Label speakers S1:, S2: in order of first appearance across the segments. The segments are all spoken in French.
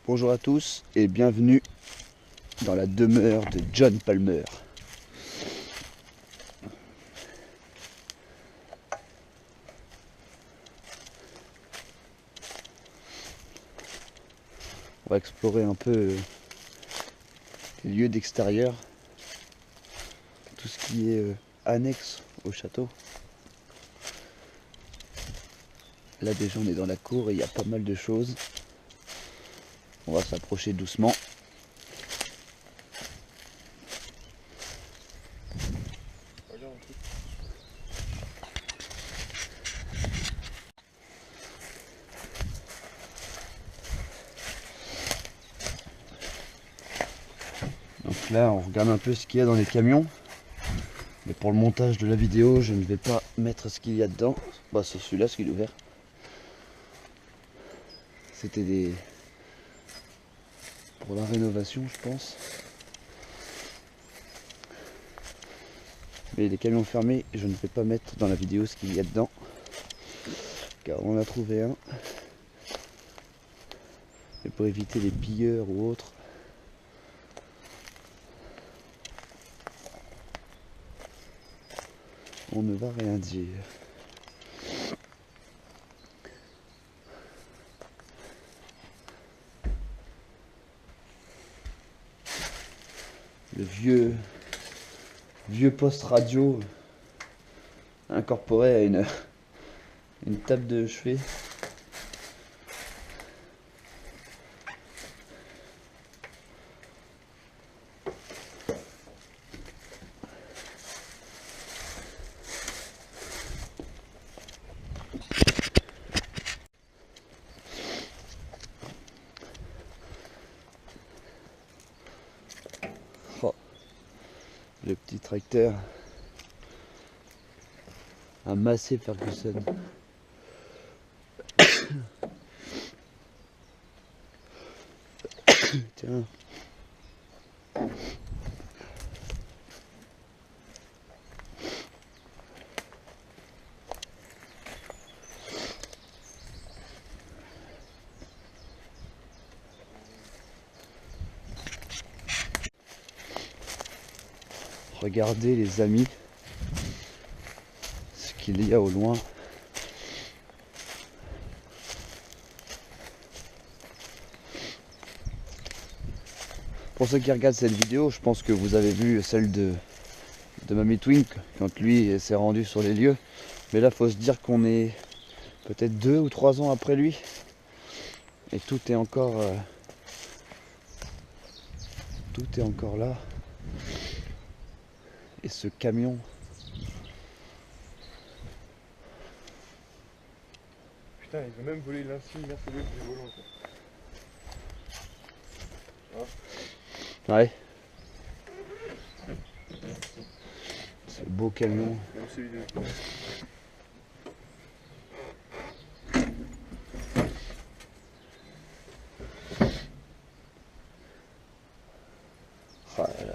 S1: Bonjour à tous et bienvenue dans la demeure de John Palmer. On va explorer un peu les lieux d'extérieur, tout ce qui est annexe au château. Là déjà on est dans la cour et il y a pas mal de choses. On va s'approcher doucement. Donc là on regarde un peu ce qu'il y a dans les camions. Mais pour le montage de la vidéo je ne vais pas mettre ce qu'il y a dedans. Bah c'est celui-là, ce qu'il est ouvert. C'était des... pour la rénovation je pense. Mais les camions fermés, je ne vais pas mettre dans la vidéo ce qu'il y a dedans. Car on a trouvé un. Et pour éviter les pilleurs ou autres. On ne va rien dire. Le vieux poste radio incorporé à une table de chevet. Oh, le petit tracteur. Un Massey Ferguson. Tiens. Regardez les amis, ce qu'il y a au loin. Pour ceux qui regardent cette vidéo, je pense que vous avez vu celle de Mamie Twink quand lui s'est rendu sur les lieux. Mais là, faut se dire qu'on est peut-être 2 ou 3 ans après lui. Et tout est encore là. Et ce camion.
S2: Putain, il veut même voler l'insigne Mercedes du volant.
S1: Ouais. Ce beau camion.
S2: Même celui de...
S1: Oh là là.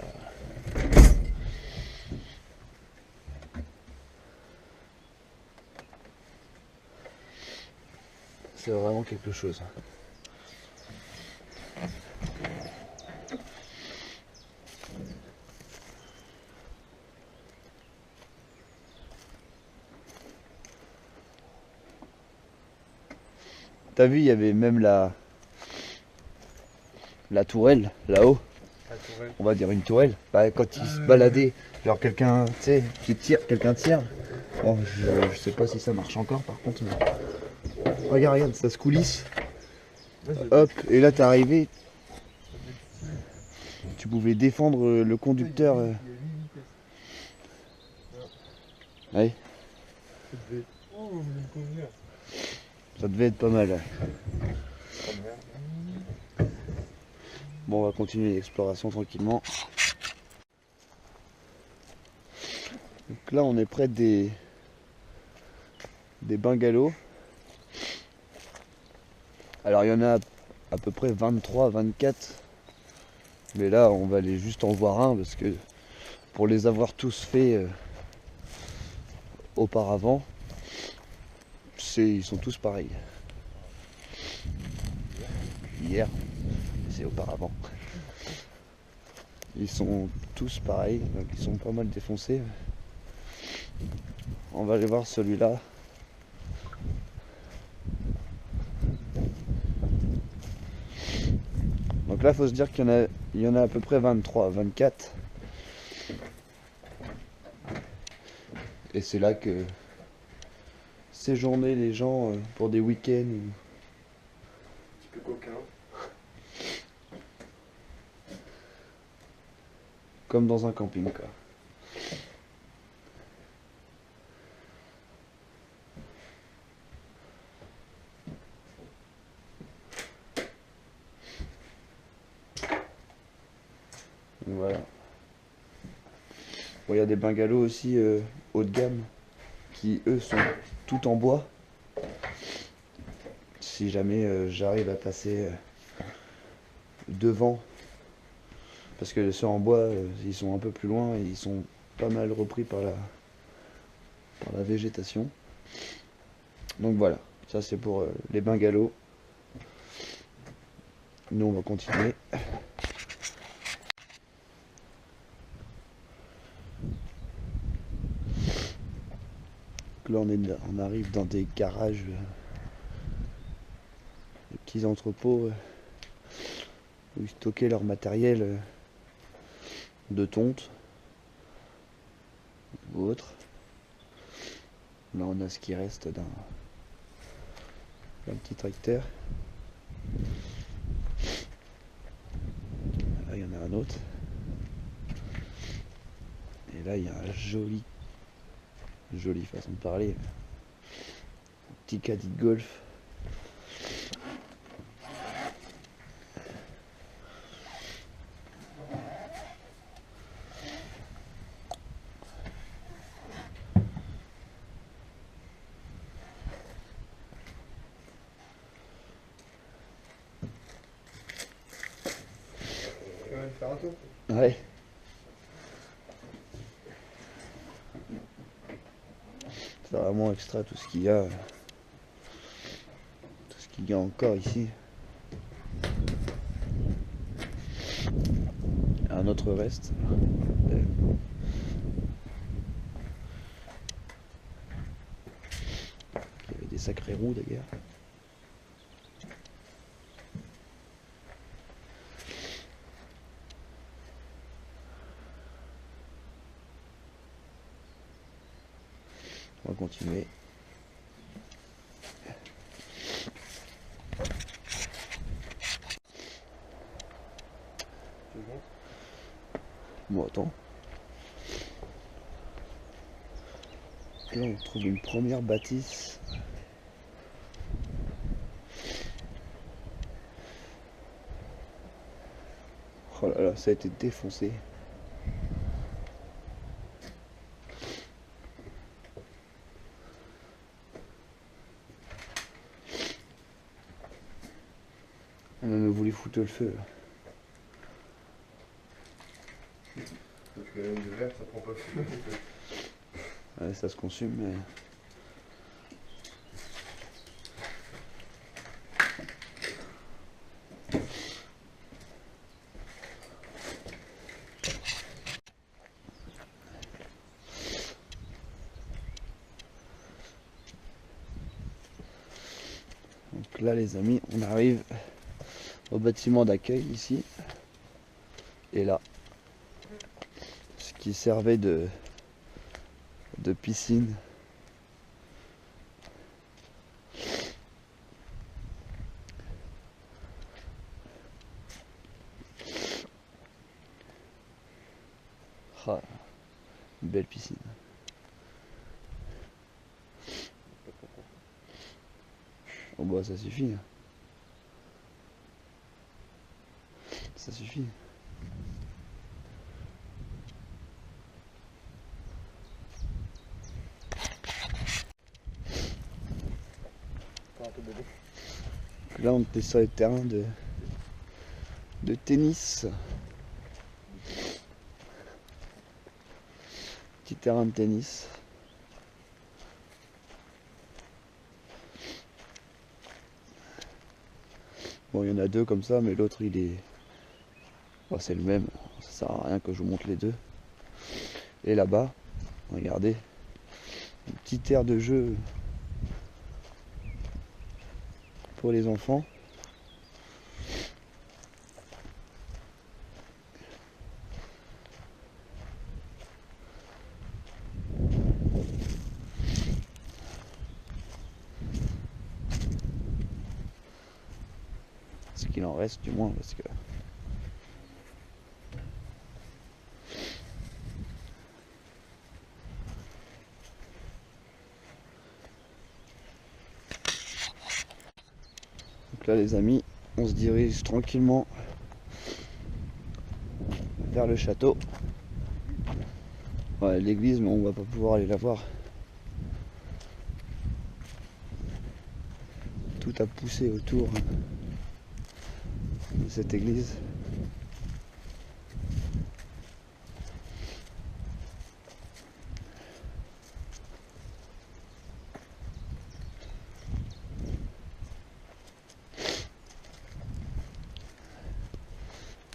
S1: C'est vraiment quelque chose. T'as vu, il y avait même la tourelle là-haut. On va dire une tourelle. Bah, quand ils se baladaient, genre quelqu'un, tu sais, qui tire, quelqu'un tire. Bon, je sais pas si ça marche encore par contre. Mais... regarde, ça se coulisse. Hop, et là t'es arrivé. Tu pouvais défendre le conducteur. Ouais. Ça devait être pas mal. Bon, on va continuer l'exploration tranquillement. Donc là, on est près des bungalows. Alors, il y en a à peu près 23, 24. Mais là, on va aller juste en voir un parce que pour les avoir tous faits auparavant, ils sont tous pareils. Hier, c'est auparavant. Ils sont tous pareils, donc ils sont pas mal défoncés. On va aller voir celui-là. Donc là, il faut se dire qu'il y en a à peu près 23, 24. Et c'est là que séjourner les gens pour des week-ends.
S2: Un petit peu coquin.
S1: Comme dans un camping, quoi. Voilà. Bon, il y a des bungalows aussi haut de gamme qui eux sont tout en bois. Si jamais j'arrive à passer devant, parce que ceux en bois ils sont un peu plus loin et ils sont pas mal repris par la végétation. Donc voilà, ça c'est pour les bungalows. Nous on va continuer. Là on arrive dans des garages, des petits entrepôts où ils stockaient leur matériel de tonte ou autre. Là on a ce qui reste d'un petit tracteur. Là il y en a un autre. Et là il y a un jolie façon de parler, un petit caddie de golf.
S2: Tu vas aller faire un tour?
S1: Ouais. C'est vraiment extra tout ce qu'il y a. Tout ce qu'il y a encore ici. Un autre reste. Il y avait des sacrés roues d'ailleurs. On va continuer. Bon, attends. Là, on trouve une première bâtisse. Oh là là, ça a été défoncé. On a voulu foutre le feu.
S2: Parce que le verre ça prend pas feu.
S1: Ouais, ça se consume, mais... Donc là les amis, on arrive au bâtiment d'accueil ici. Et là, ce qui servait de piscine. Ah, une belle piscine. Oh bah ça suffit. Ça suffit. Là on était sur les terrains de tennis. Petit terrain de tennis. Bon, il y en a deux comme ça, mais l'autre il est... Bon, c'est le même, ça sert à rien que je vous montre les deux. Et là-bas, regardez, une petite aire de jeu pour les enfants. Ce qu'il en reste du moins, parce que... Donc là les amis, on se dirige tranquillement vers le château. Ouais, l'église, mais on va pas pouvoir aller la voir. Tout a poussé autour de cette église.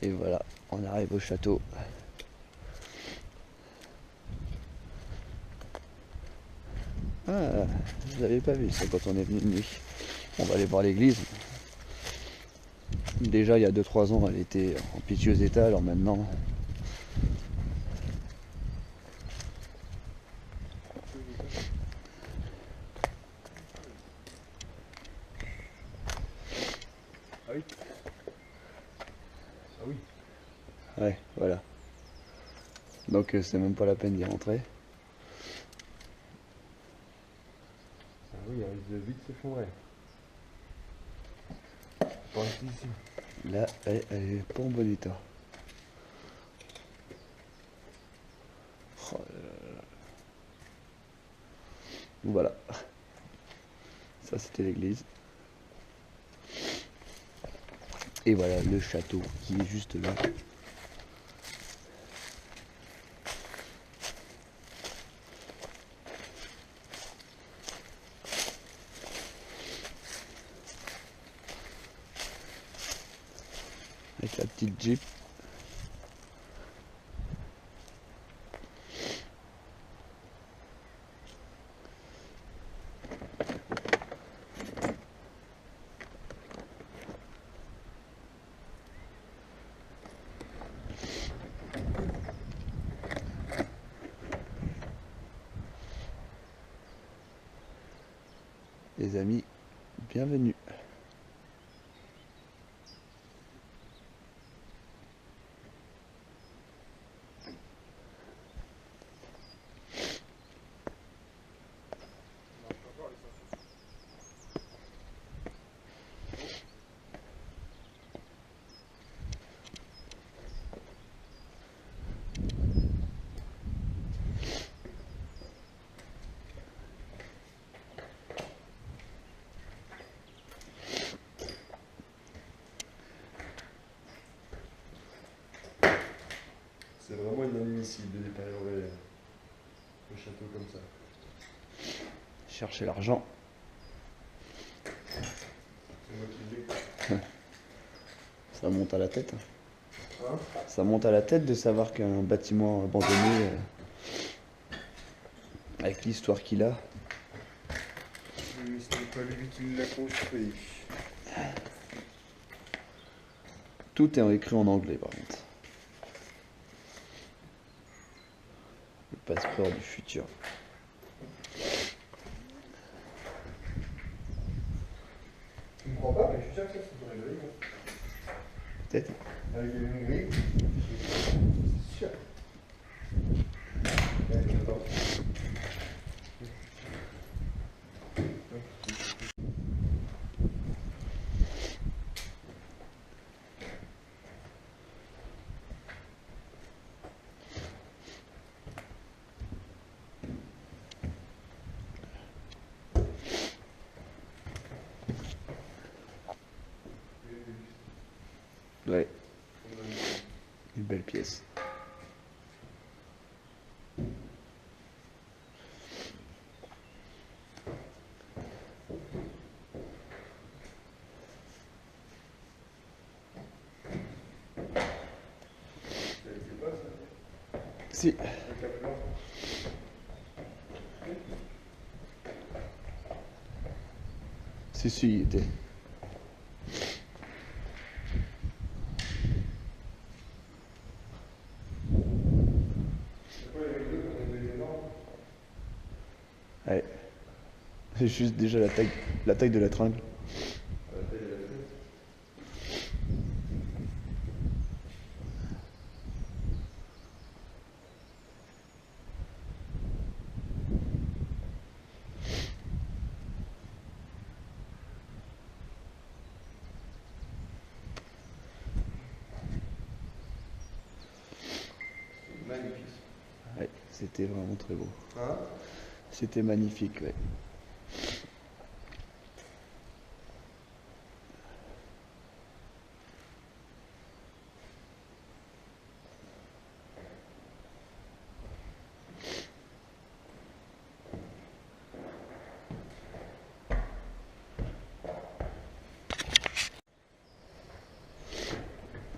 S1: Et voilà, on arrive au château. Ah, je l'avais pas vu ça quand on est venu de nuit. On va aller voir l'église. Déjà il y a 2-3 ans elle était en piteux état, alors maintenant...
S2: Ah oui. Ah oui.
S1: Ouais, voilà. Donc c'est même pas la peine d'y rentrer.
S2: Ah oui, il risque de vite s'effondrer. Pas rester ici.
S1: Là, elle est pas en bon état. Oh là là. Voilà. Ça c'était l'église. Et voilà le château qui est juste là. Avec la petite Jeep. Les amis, bienvenue.
S2: C'est vraiment inadmissible de détériorer le château comme ça.
S1: Chercher l'argent.
S2: C'est moi qui l'ai.
S1: Ça monte à la tête.
S2: Hein?
S1: Ça monte à la tête de savoir qu'un bâtiment abandonné, avec l'histoire qu'il a,
S2: Mais ce n'est pas lui qui l'a construit.
S1: tout est écrit en anglais par contre. Le passeport du futur.
S2: Je ne comprends pas, mais je suis sûr que ça c'est pour les grilles.
S1: Peut-être.
S2: Avec une grille. C'est sûr.
S1: Ouais. Une belle pièce. Si. Si, il était. Ouais. C'est juste déjà la taille de la tringle.
S2: Magnifique.
S1: Ouais, c'était vraiment très beau.
S2: Hein?
S1: C'était magnifique, ouais.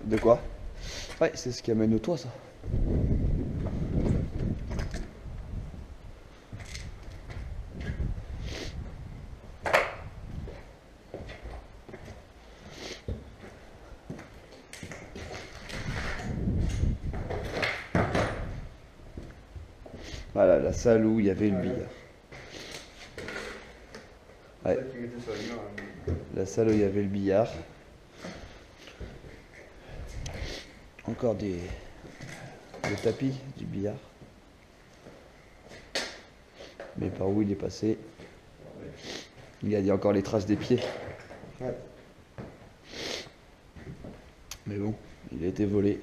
S1: De quoi? Ouais, c'est ce qui amène au toit, ça. Voilà, la salle où il y avait le billard. Ouais, la salle où il y avait le billard. Encore des tapis du billard. Mais par où il est passé? Il y a encore les traces des pieds.
S2: Ouais.
S1: Mais bon, il a été volé.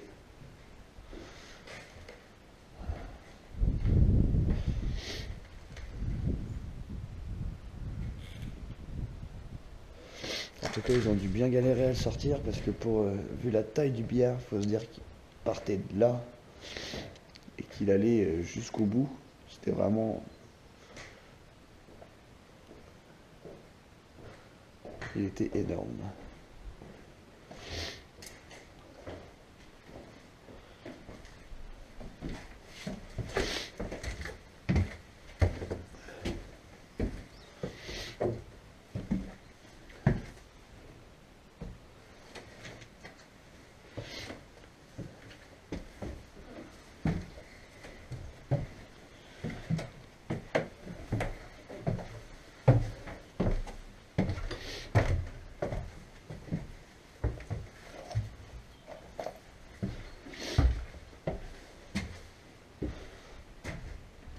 S1: En tout cas, ils ont dû bien galérer à le sortir parce que vu la taille du billard, faut se dire qu'il partait de là et qu'il allait jusqu'au bout. C'était vraiment... Il était énorme.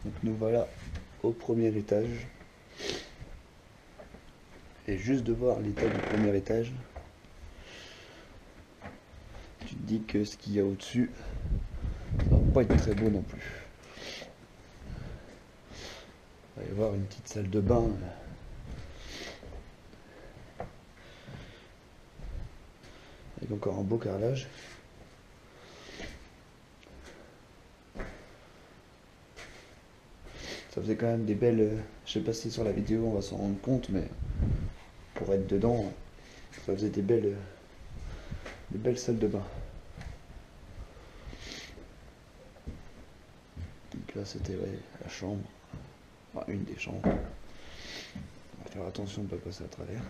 S1: Donc nous voilà au premier étage. Et juste de voir l'état du premier étage, tu te dis que ce qu'il y a au-dessus, ça va pas être très beau non plus. On va y avoir une petite salle de bain. Avec encore un beau carrelage. Ça faisait quand même des belles... Je sais pas si sur la vidéo on va s'en rendre compte, mais pour être dedans, ça faisait des belles salles de bain. Donc là c'était la chambre, enfin une des chambres. On va faire attention de ne pas passer à travers.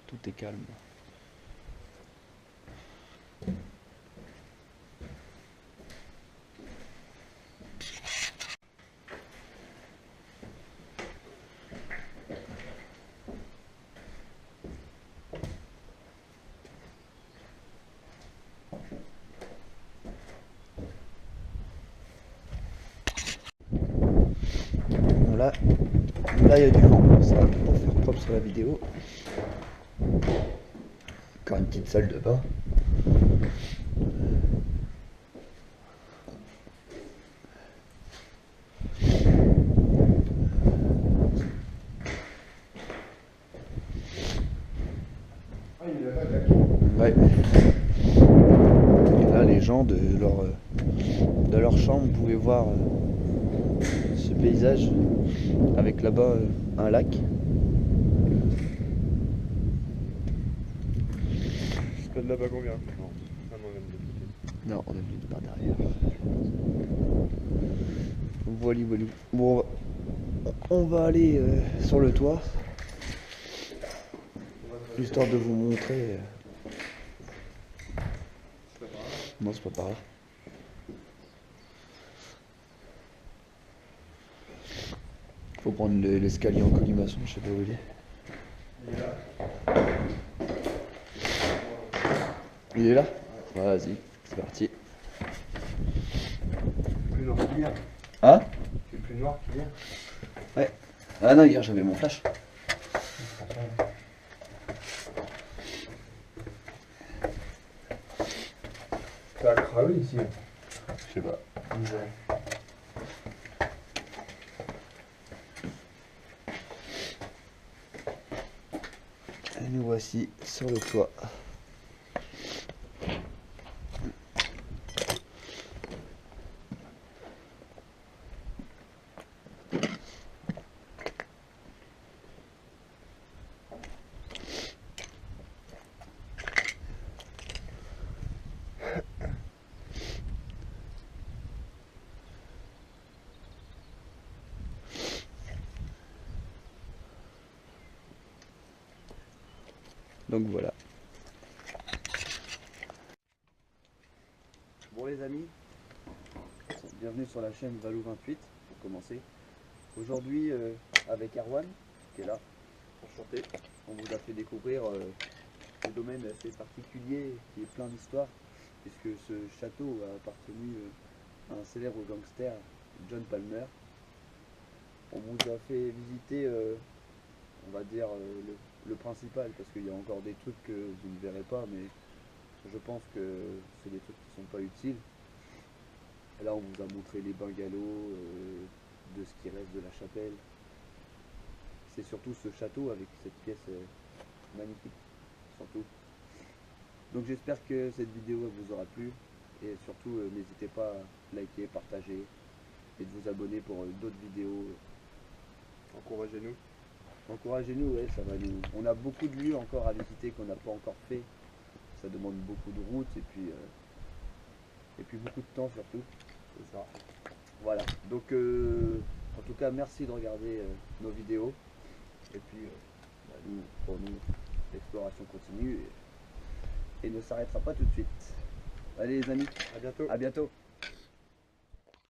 S1: Tout est calme. Bon, là il y a du vent, ça va pas faire propre sur la vidéo. Encore une petite salle de bain.
S2: Ah, il est là,
S1: Ouais. les gens de leur chambre pouvaient voir ce paysage avec là-bas un lac.
S2: C'est pas de là-bas qu'on vient. Non. Ah non, on vient de l'autre côté.
S1: Non, on est venu par derrière. Voilà, voilà. Bon, on va aller sur le toit, histoire de vous montrer. Non, c'est pas par là. Faut prendre l'escalier en colimaçon, je sais pas où il est.
S2: Il est là.
S1: Il est là? Vas-y, c'est parti.
S2: Plus noir qu'hier.
S1: Hein?
S2: C'est plus noir qu'hier.
S1: Ouais. Ah non, hier j'avais mon flash.
S2: Ça a cravé ici.
S1: Je sais pas.
S2: Ouais.
S1: Et nous voici sur le toit. Donc voilà. Bon les amis, bienvenue sur la chaîne Valou28 pour commencer. Aujourd'hui avec Erwan qui est là, enchanté, on vous a fait découvrir un domaine assez particulier qui est plein d'histoires puisque ce château a appartenu à un célèbre gangster, John Palmer. On vous a fait visiter on va dire le principal parce qu'il y a encore des trucs que vous ne verrez pas mais je pense que c'est des trucs qui ne sont pas utiles. Et là on vous a montré les bungalows de ce qui reste de la chapelle. C'est surtout ce château avec cette pièce magnifique surtout. Donc j'espère que cette vidéo vous aura plu et surtout n'hésitez pas à liker, partager et de vous abonner pour d'autres vidéos.
S2: Encouragez-nous.
S1: Encouragez-nous, ouais, ça va nous. On a beaucoup de lieux encore à visiter qu'on n'a pas encore fait. Ça demande beaucoup de routes et puis beaucoup de temps surtout.
S2: C'est ça.
S1: Voilà. Donc en tout cas merci de regarder nos vidéos. Et puis nous, pour nous, l'exploration continue et ne s'arrêtera pas tout de suite. Allez les amis,
S2: À bientôt.
S1: à bientôt.